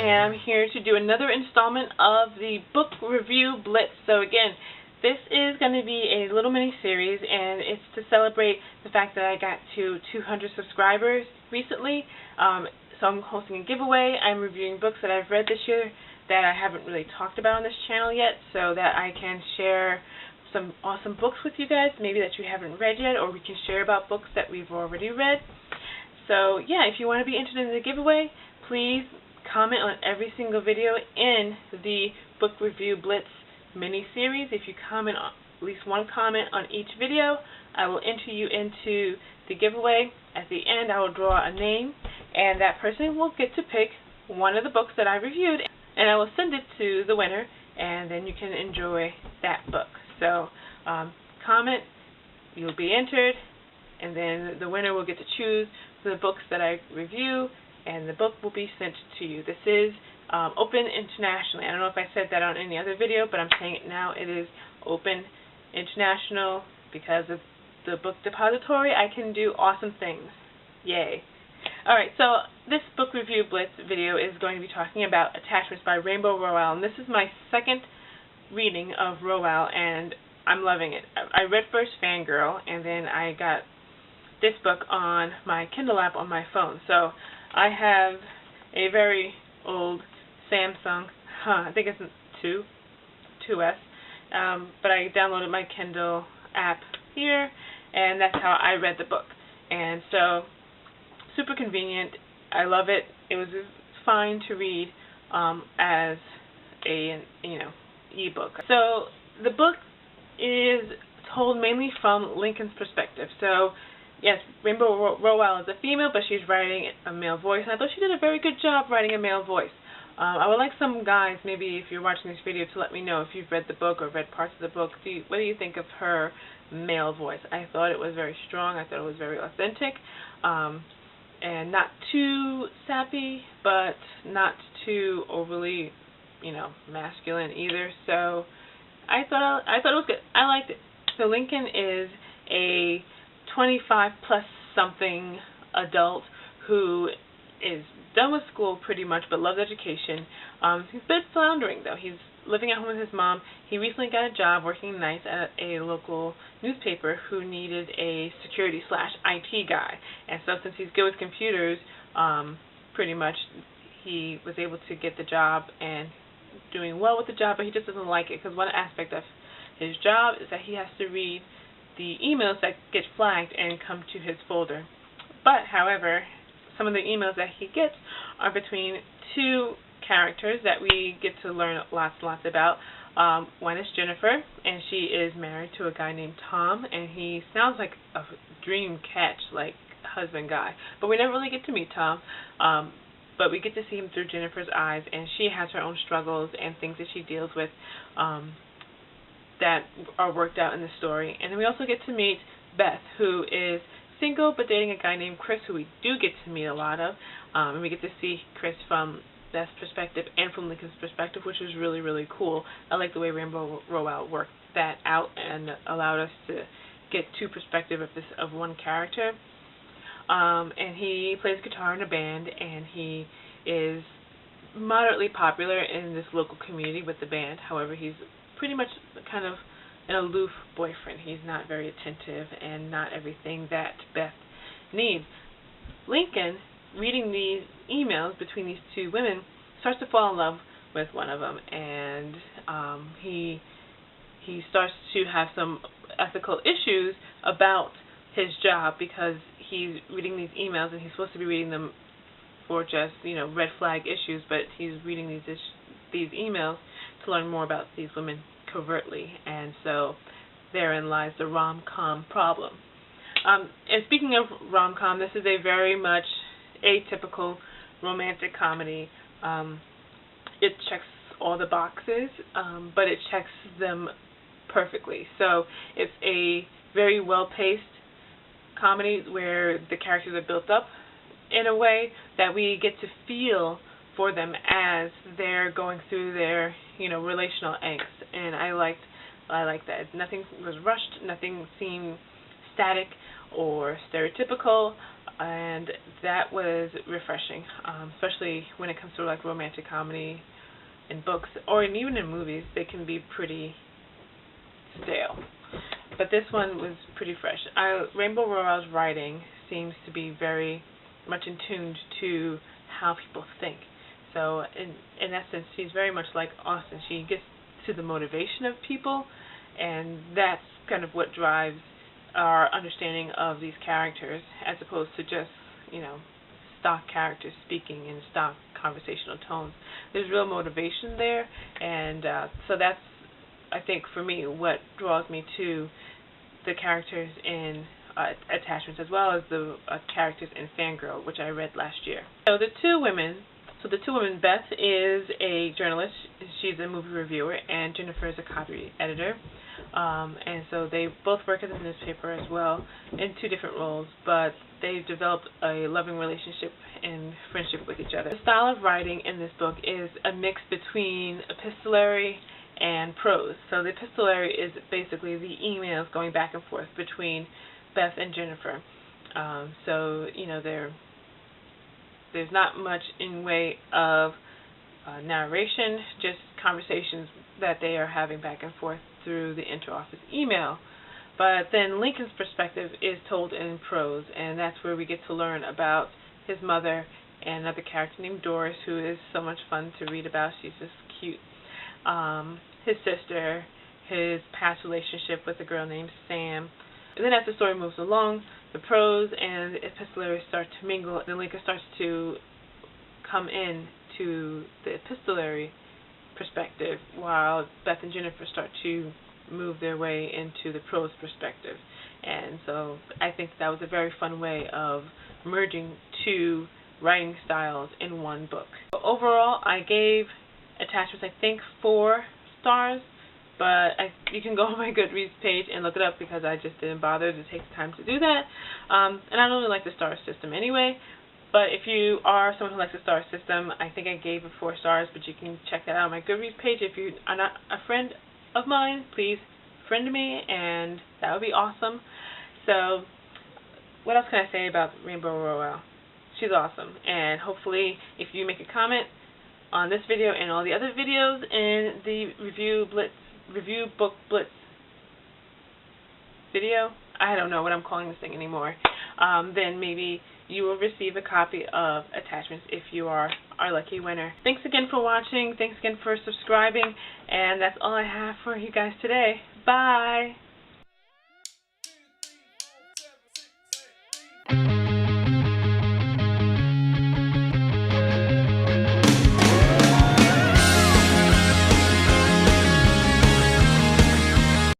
am here to do another installment of the book review Blitz. So again, this is going to be a little mini-series, and it's to celebrate the fact that I got to 200 subscribers recently. So I'm hosting a giveaway. I'm reviewing books that I've read this year that I haven't really talked about on this channel yet, so that I can share some awesome books with you guys, maybe that you haven't read yet, or we can share about books that we've already read. So yeah, if you want to be interested in the giveaway, please comment on every single video in the Book Review Blitz mini-series. If you comment on at least one comment on each video, I will enter you into the giveaway. At the end, I will draw a name, and that person will get to pick one of the books that I reviewed, and I will send it to the winner, and then you can enjoy that book. So comment, you'll be entered, and then the winner will get to choose the books that I review, and the book will be sent to you. This is open internationally. I don't know if I said that on any other video, but I'm saying it now. It is open international because of the Book Depository. I can do awesome things. Yay. Alright, so this Book Review Blitz video is going to be talking about Attachments by Rainbow Rowell, and this is my second reading of Rowell, and I'm loving it. I read first Fangirl, and then I got this book on my Kindle app on my phone. So I have a very old Samsung, I think it's 2S, but I downloaded my Kindle app here, and that's how I read the book. And so, super convenient. I love it. It was fine to read as a ebook. So the book is told mainly from Lincoln's perspective. So yes, Rainbow Rowell is a female, but she's writing a male voice, and I thought she did a very good job writing a male voice. I would like some guys, maybe if you're watching this video, to let me know if you've read the book or read parts of the book. What do you think of her male voice? I thought it was very strong. I thought it was very authentic, and not too sappy, but not too overly, masculine either. So I thought it was good. I liked it. So Lincoln is a 25 plus something adult who is done with school pretty much, but loves education. He's a bit floundering though. He's living at home with his mom. He recently got a job working nights at a local newspaper who needed a security/IT guy. And so since he's good with computers, pretty much he was able to get the job and doing well with the job, but he just doesn't like it because one aspect of his job is that he has to read the emails that get flagged and come to his folder. But, however, some of the emails that he gets are between two characters that we get to learn lots and lots about. One is Jennifer, and she is married to a guy named Tom, and he sounds like a dream catch, like husband guy. But we never really get to meet Tom, but we get to see him through Jennifer's eyes, and she has her own struggles and things that she deals with that are worked out in the story. And then we also get to meet Beth, who is single but dating a guy named Chris, who we do get to meet a lot of, and we get to see Chris from Beth's perspective and from Lincoln's perspective, which is really, really cool. I like the way Rainbow Rowell worked that out and allowed us to get two perspectives of one character. And he plays guitar in a band, and he is moderately popular in this local community with the band. However, he's pretty much kind of an aloof boyfriend. He's not very attentive and not everything that Beth needs. Lincoln, reading these emails between these two women, starts to fall in love with one of them, and he starts to have some ethical issues about his job because he's reading these emails, and he's supposed to be reading them for just red flag issues, but he's reading these emails to learn more about these women covertly, and so therein lies the rom-com problem. And speaking of rom-com, this is a very much atypical romantic comedy. It checks all the boxes, but it checks them perfectly. So it's a very well-paced comedy where the characters are built up in a way that we get to feel for them as they're going through their relational angst, and I liked that. Nothing was rushed, nothing seemed static or stereotypical. and that was refreshing, especially when it comes to like romantic comedy in books or even in movies. They can be pretty stale, but this one was pretty fresh. Rainbow Rowell's writing seems to be very much in tune to how people think. So in essence, she's very much like Austen. She gets to the motivation of people, and that's kind of what drives our understanding of these characters, as opposed to just, stock characters speaking in stock conversational tones. There's real motivation there, and so that's, I think, for me, what draws me to the characters in Attachments, as well as the characters in Fangirl, which I read last year. So the two women, Beth is a journalist. She's a movie reviewer, and Jennifer is a copy editor. And so they both work at the newspaper as well in two different roles, but they've developed a loving relationship and friendship with each other. The style of writing in this book is a mix between epistolary and prose. So the epistolary is basically the emails going back and forth between Beth and Jennifer. There's not much in way of narration, just conversations that they are having back and forth through the interoffice email. But then Lincoln's perspective is told in prose, and that's where we get to learn about his mother and another character named Doris, who is so much fun to read about. She's just cute. His sister, his past relationship with a girl named Sam. And then as the story moves along, the prose and the epistolary start to mingle, and Lincoln starts to come in to the epistolary perspective, while Beth and Jennifer start to move their way into the prose perspective. And so I think that was a very fun way of merging two writing styles in one book. So overall, I gave Attachments, I think, 4 stars, but you can go on my Goodreads page and look it up, because I just didn't bother to take the time to do that. And I don't really like the star system anyway, but if you are someone who likes the star system, I think I gave it 4 stars, but you can check that out on my Goodreads page. If you are not a friend of mine, please friend me, and that would be awesome. So what else can I say about Rainbow Rowell? She's awesome, and hopefully if you make a comment on this video and all the other videos in the Review Book Blitz video, I don't know what I'm calling this thing anymore, then maybe you will receive a copy of Attachments if you are our lucky winner. Thanks again for watching. Thanks again for subscribing. And that's all I have for you guys today. Bye!